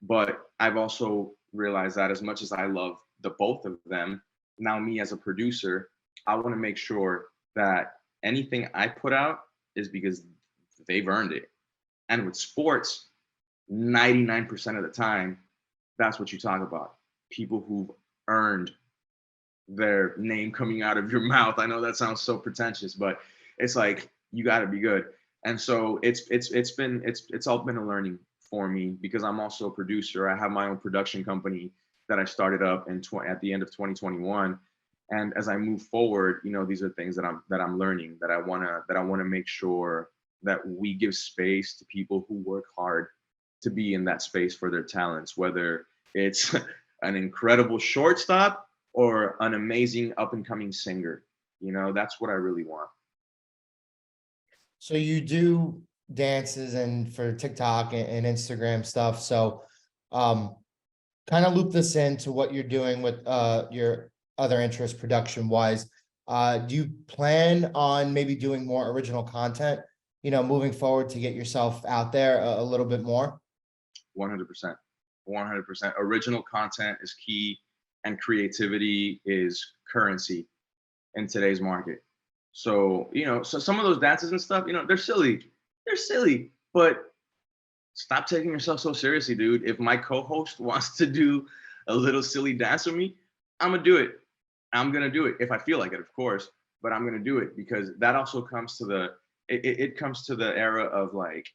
but I've also realized that as much as I love the both of them, now me as a producer, I want to make sure that anything I put out is because they've earned it. And with sports, 99% of the time, that's what you talk about. People who've earned their name coming out of your mouth. I know that sounds so pretentious, but it's like, you got to be good. And so it's all been a learning for me, because I'm also a producer. I have my own production company. that I started up at the end of 2021. And as I move forward, you know, these are things that I'm learning, that I wanna make sure that we give space to people who work hard to be in that space for their talents, whether it's an incredible shortstop or an amazing up and coming singer. You know, that's what I really want. So you do dances and for TikTok and Instagram stuff. So kind of loop this into what you're doing with your other interests production wise. Do you plan on maybe doing more original content, you know, moving forward to get yourself out there a little bit more? 100%. 100%. Original content is key, and creativity is currency in today's market. So, you know, so some of those dances and stuff, you know, they're silly. They're silly, but stop taking yourself so seriously, dude. If my co-host wants to do a little silly dance with me, I'm gonna do it. I'm gonna do it if I feel like it, of course, but I'm gonna do it because that also comes to it comes to the era of like,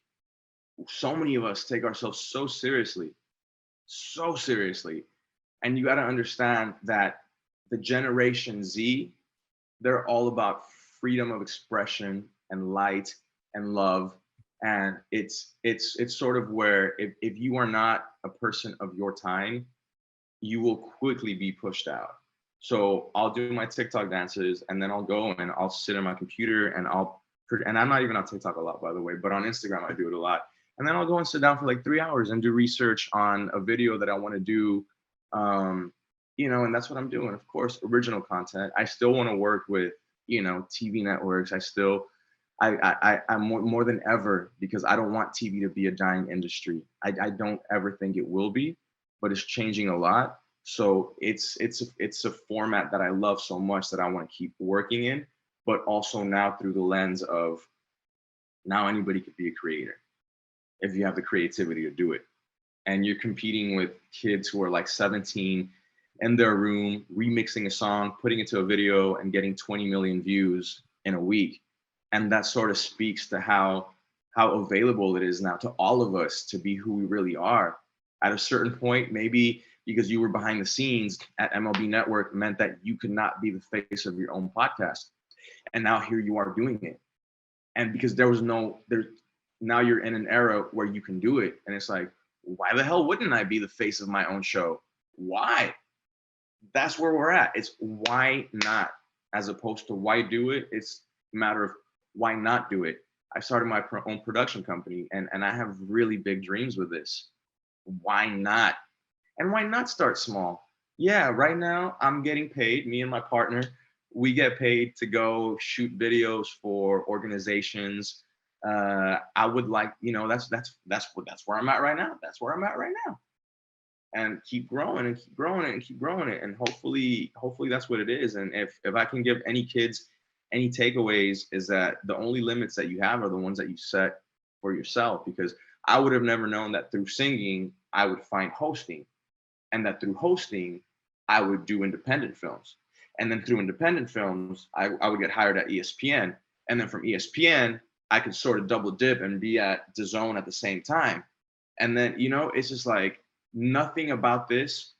so many of us take ourselves so seriously, so seriously. And you got to understand that the Generation Z, they're all about freedom of expression and light and love. And it's sort of where if you are not a person of your time, you will quickly be pushed out. So I'll do my TikTok dances and then I'll go and I'll sit on my computer and and I'm not even on TikTok a lot, by the way, but on Instagram, I do it a lot. And then I'll go and sit down for like 3 hours and do research on a video that I want to do. You know, and that's what I'm doing. Of course, original content. I still want to work with, you know, TV networks. I'm more than ever, because I don't want TV to be a dying industry. I don't ever think it will be, but it's changing a lot. So it's a format that I love so much that I want to keep working in, but also now through the lens of now anybody could be a creator if you have the creativity to do it. And you're competing with kids who are like 17 in their room, remixing a song, putting it to a video and getting 20 million views in a week. And that sort of speaks to how available it is now to all of us to be who we really are. At a certain point, maybe because you were behind the scenes at MLB Network meant that you could not be the face of your own podcast. And now here you are doing it. And because now you're in an era where you can do it. And it's like, why the hell wouldn't I be the face of my own show? Why? That's where we're at. It's why not, as opposed to why do it. It's a matter of why not do it. I started my own production company and I have really big dreams with this. Why not? And why not start small? Yeah, right now I'm getting paid, me and my partner, we get paid to go shoot videos for organizations. I would like, you know, that's where I'm at right now. That's where I'm at right now. And keep growing and keep growing it and keep growing it. And hopefully that's what it is. And if I can give any kids any takeaways, is that the only limits that you have are the ones that you set for yourself. Because I would have never known that through singing, I would find hosting, and that through hosting, I would do independent films. And then through independent films, I would get hired at ESPN. And then from ESPN, I could sort of double dip and be at DAZN at the same time. And then, you know, it's just like, nothing about this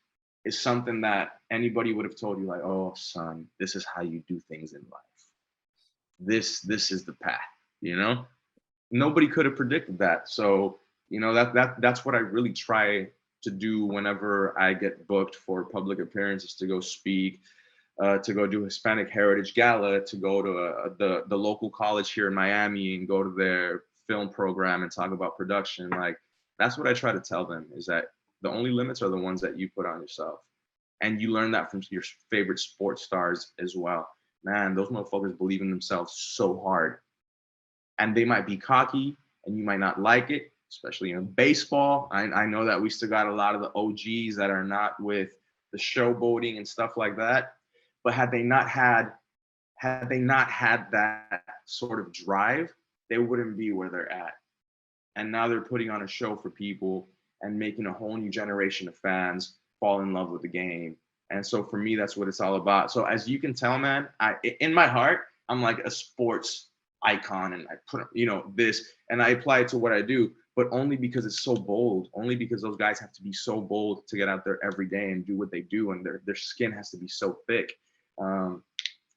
is something that anybody would have told you, like, oh, son, this is how you do things in life. This is the path, you know? Nobody could have predicted that. So, you know, that's what I really try to do whenever I get booked for public appearances, to go speak, to go do Hispanic Heritage Gala, to go to the local college here in Miami and go to their film program and talk about production. Like, that's what I try to tell them, is that the only limits are the ones that you put on yourself. And you learn that from your favorite sports stars as well. Man, those motherfuckers believe in themselves so hard. And they might be cocky and you might not like it, especially in baseball. I know that we still got a lot of the OGs that are not with the showboating and stuff like that. But had they not had that sort of drive, they wouldn't be where they're at. And now they're putting on a show for people and making a whole new generation of fans fall in love with the game. And so for me, that's what it's all about. So as you can tell, man, in my heart, I'm like a sports icon and I put, this, and I apply it to what I do, but only because it's so bold, only because those guys have to be so bold to get out there every day and do what they do. And their skin has to be so thick.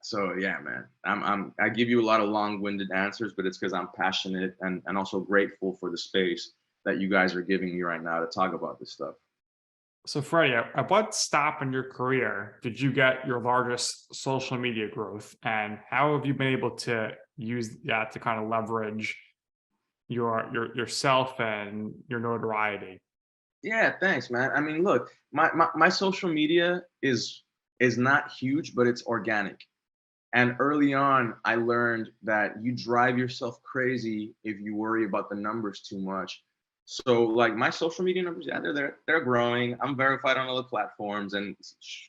So yeah, man, I give you a lot of long-winded answers, but it's because I'm passionate and also grateful for the space that you guys are giving me right now to talk about this stuff. So Freddie, at what stop in your career did you get your largest social media growth, and how have you been able to use that to kind of leverage yourself and your notoriety? Yeah, thanks, man. I mean, look, my social media is not huge, but it's organic. And early on, I learned that you drive yourself crazy if you worry about the numbers too much. So like my social media numbers, yeah, they're growing. I'm verified on all the platforms, and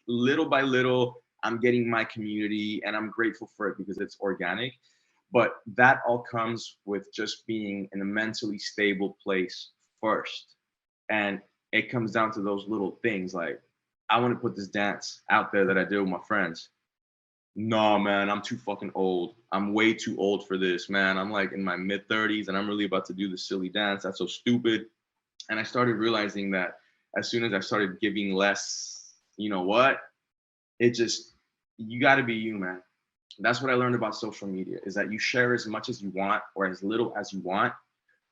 little by little, I'm getting my community, and I'm grateful for it because it's organic. But that all comes with just being in a mentally stable place first. And it comes down to those little things like, I want to put this dance out there that I do with my friends. No, man, I'm too fucking old. I'm way too old for this, man. I'm like in my mid 30s and I'm really about to do this silly dance. That's so stupid. And I started realizing that as soon as I started giving less, you know what? You got to be you, man. That's what I learned about social media, is that you share as much as you want or as little as you want,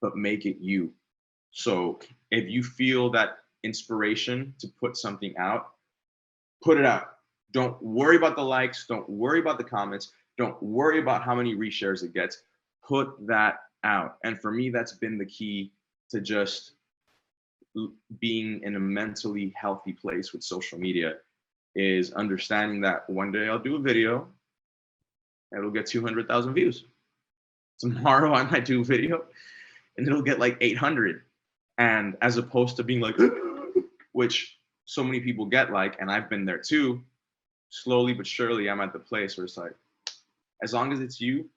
but make it you. So if you feel that inspiration to put something out, put it out. Don't worry about the likes. Don't worry about the comments. Don't worry about how many reshares it gets. Put that out. And for me, that's been the key to just being in a mentally healthy place with social media, is understanding that one day I'll do a video, it'll get 200,000 views. Tomorrow I might do a video and it'll get like 800. And as opposed to being like, which so many people get like, and I've been there too, slowly but surely I'm at the place where it's like, as long as it's you,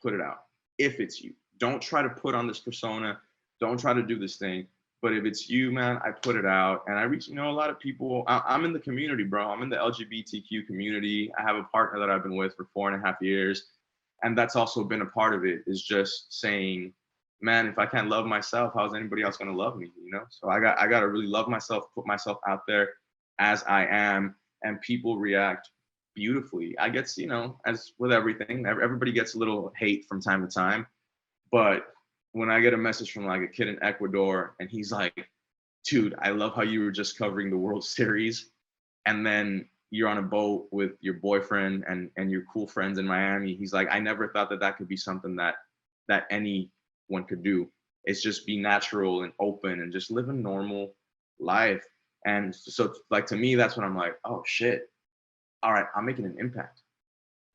put it out. If it's you, don't try to put on this persona, don't try to do this thing. But if it's you, man, I put it out, and I reach, a lot of people. I'm in the community, bro. I'm in the LGBTQ community. I have a partner that I've been with for 4.5 years. And that's also been a part of it, is just saying, man, if I can't love myself, how's anybody else going to love me? So I got to really love myself, put myself out there as I am, and people react beautifully. I guess, as with everything, everybody gets a little hate from time to time. But when I get a message from like a kid in Ecuador and he's like, dude, I love how you were just covering the World Series, and then you're on a boat with your boyfriend and your cool friends in Miami. He's like, I never thought that could be something that anyone could do. It's just be natural and open and just live a normal life. And so like, to me, that's when I'm like, oh shit, all right, I'm making an impact.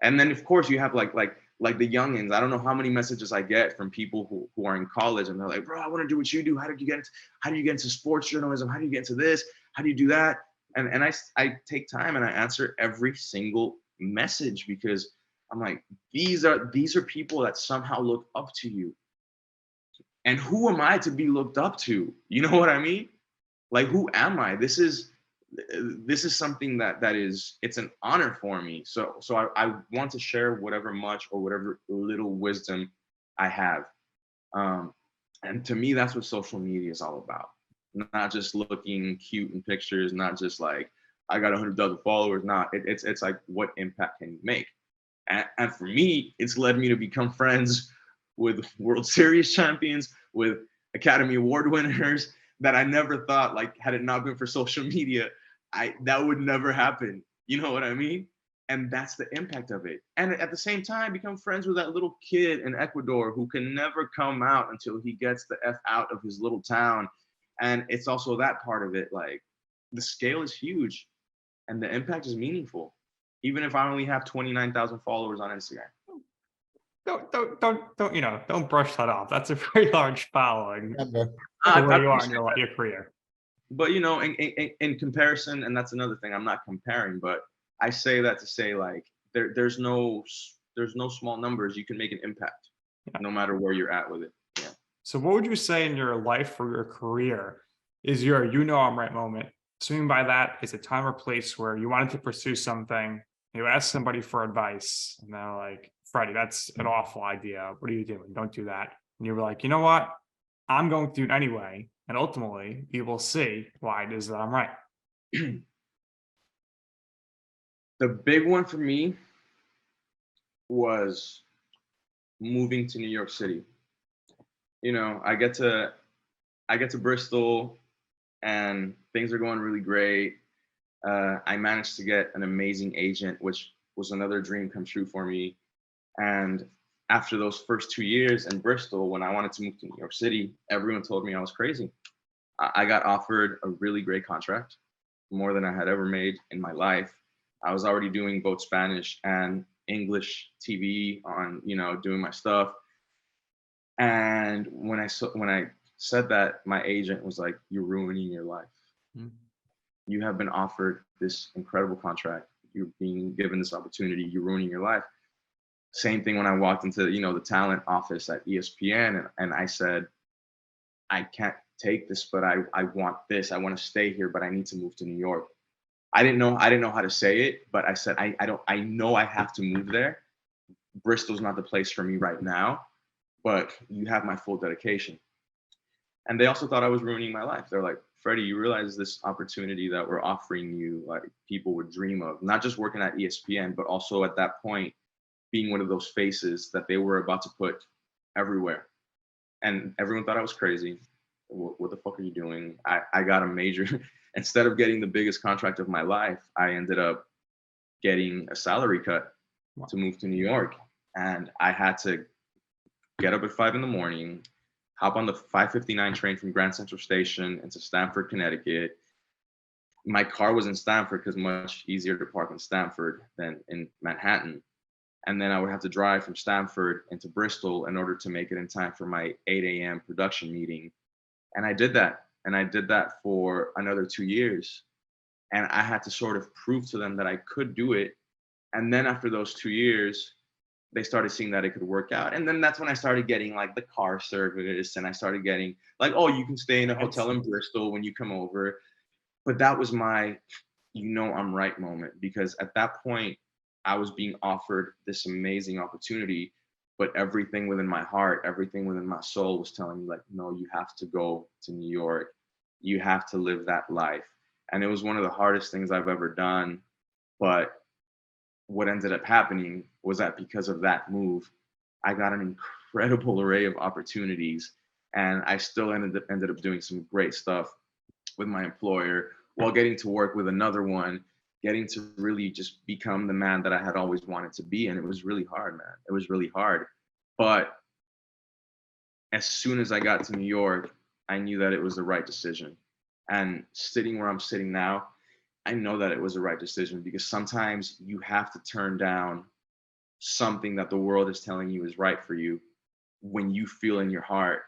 And then of course you have like the youngins. I don't know how many messages I get from people who are in college and they're like, bro, I want to do what you do. How did you get into sports journalism? How do you get into this? How do you do that? And I take time and I answer every single message, because I'm like, these are people that somehow look up to you. And who am I to be looked up to? You know what I mean? Like, who am I? This is something that is, it's an honor for me. So I want to share whatever much or whatever little wisdom I have. And to me, that's what social media is all about. Not just looking cute in pictures, not just like, I got 100,000 followers. Not, it's like, what impact can you make? And for me, it's led me to become friends with World Series champions, with Academy Award winners, that I never thought, like, had it not been for social media, that would never happen. You know what I mean? And that's the impact of it. And at the same time, become friends with that little kid in Ecuador who can never come out until he gets the F out of his little town. And it's also that part of it. Like, the scale is huge and the impact is meaningful, even if I only have 29,000 followers on Instagram. Don't brush that off. That's a very large following. Where you are in your career. But in comparison, and that's another thing, I'm not comparing, but I say that to say, like, there's no small numbers. You can make an impact, no matter where you're at with it. Yeah. So what would you say in your life or your career is your I'm right moment? Assuming by that is a time or place where you wanted to pursue something, you ask somebody for advice, and they're like, Freddie, that's an awful idea. What are you doing? Don't do that. And you were like, you know what? I'm going to do it anyway. And ultimately, you will see why it is that I'm right. The big one for me was moving to New York City. You know, I get to Bristol and things are going really great. I managed to get an amazing agent, which was another dream come true for me. And after those first 2 years in Bristol, when I wanted to move to New York City, everyone told me I was crazy. I got offered a really great contract, more than I had ever made in my life. I was already doing both Spanish and English TV on, you know, doing my stuff. And when I said that, my agent was like, "You're ruining your life. Mm-hmm. You have been offered this incredible contract. You're being given this opportunity. You're ruining your life." Same thing when I walked into, you know, the talent office at ESPN, and I said, "I can't take this, but I want this. I want to stay here, but I need to move to New York." I didn't know how to say it, but I said, I know I have to move there. Bristol's not the place for me right now, but you have my full dedication. And they also thought I was ruining my life. They're like, "Freddie, you realize this opportunity that we're offering you, like people would dream of, not just working at ESPN, but also at that point, being one of those faces that they were about to put everywhere." And everyone thought I was crazy. What the fuck are you doing? I got a major, instead of getting the biggest contract of my life, I ended up getting a salary cut to move to New York. And I had to get up at 5 a.m, hop on the 5:59 train from Grand Central Station into Stamford, Connecticut. My car was in Stamford because much easier to park in Stamford than in Manhattan. And then I would have to drive from Stamford into Bristol in order to make it in time for my 8 a.m. production meeting. And I did that. And I did that for another 2 years. And I had to sort of prove to them that I could do it. And then after those 2 years, they started seeing that it could work out. And then that's when I started getting like the car service, and I started getting like, "Oh, you can stay in a hotel in Bristol when you come over." But that was my, you know, I'm right moment, because at that point I was being offered this amazing opportunity, but everything within my heart, everything within my soul was telling me like, "No, you have to go to New York. You have to live that life." And it was one of the hardest things I've ever done. But what ended up happening was that because of that move, I got an incredible array of opportunities, and I still ended up doing some great stuff with my employer while getting to work with another one, getting to really just become the man that I had always wanted to be. And it was really hard, man. It was really hard. But as soon as I got to New York, I knew that it was the right decision. And sitting where I'm sitting now, I know that it was the right decision, because sometimes you have to turn down something that the world is telling you is right for you when you feel in your heart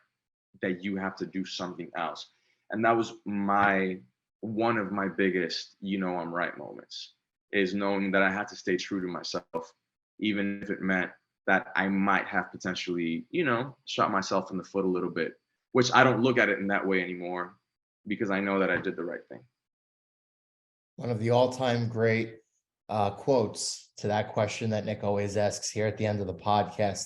that you have to do something else. And that was one of my biggest, you know, I'm right moments, is knowing that I had to stay true to myself, even if it meant that I might have potentially, you know, shot myself in the foot a little bit, which I don't look at it in that way anymore, because I know that I did the right thing. One of the all-time great quotes to that question that Nick always asks here at the end of the podcast.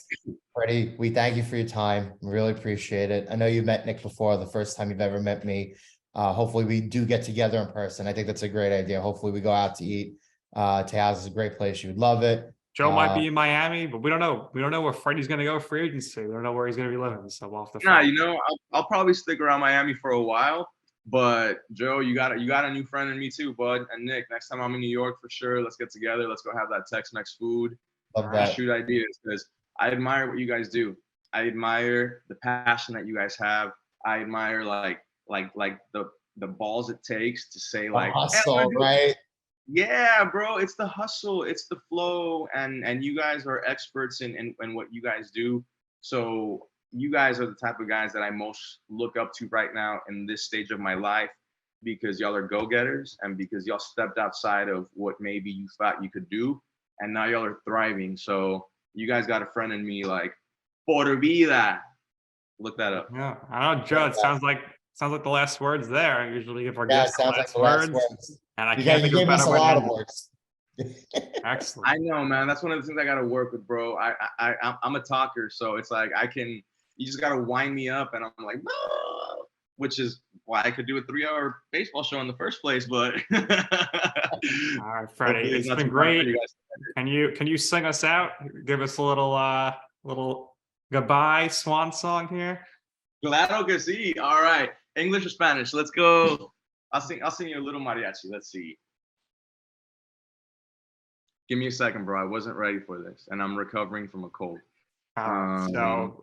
Freddie, we thank you for your time. We really appreciate it. I know you met Nick before, the first time you've ever met me. Hopefully we do get together in person. I think that's a great idea. Hopefully we go out to eat. Tejas is a great place. You would love it. Joe might be in Miami, but we don't know. We don't know where Freddie's going to go free agency. We don't know where he's going to be living. So we'll have to find. You know, I'll probably stick around Miami for a while. But Joe, you got a new friend in me too, bud. And Nick, next time I'm in New York, for sure, let's get together. Let's go have that Tex-Mex food. Love that. Shoot ideas, because I admire what you guys do. I admire the passion that you guys have. I admire like the balls it takes to say like hustle, right? Yeah, bro, it's the hustle, it's the flow, and you guys are experts in what you guys do. So you guys are the type of guys that I most look up to right now in this stage of my life, because y'all are go-getters, and because y'all stepped outside of what maybe you thought you could do, and now y'all are thriving. So you guys got a friend in me, like, por vida. Look that up. Yeah, I don't know, Joe. It sounds like the last words there. I usually give our guests the last words. And I can't think of a better way to end it. Excellent. I know, man. That's one of the things I got to work with, bro. I'm a talker, so it's like you just got to wind me up, and I'm like, "Oh," which is why I could do a 3-hour baseball show in the first place. But All right, Freddie, hopefully it's not been too hard for great. you guys. Can you sing us out? Give us a little goodbye swan song here. Claro que sí. All right, English or Spanish? Let's go. I'll sing you a little mariachi. Let's see. Give me a second, bro. I wasn't ready for this, and I'm recovering from a cold. All right, so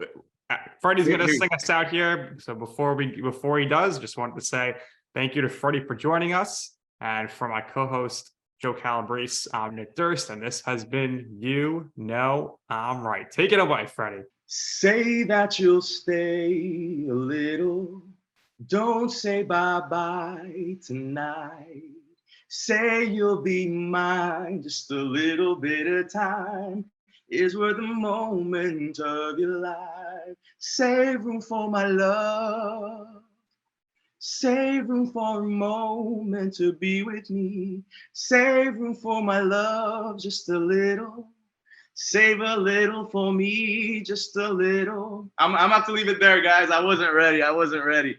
Freddie's gonna sing us out here. So before he does, just wanted to say thank you to Freddie for joining us, and for my co-host Joe Calabrese, I'm Nick Durst, and this has been You Know I'm Right. Take it away, Freddie. Say that you'll stay a little. Don't say bye-bye tonight. Say you'll be mine. Just a little bit of time is worth a moment of your life. Save room for my love. Save room for a moment to be with me. Save room for my love, just a little. Save a little for me, just a little. I'm about to leave it there, guys. I wasn't ready.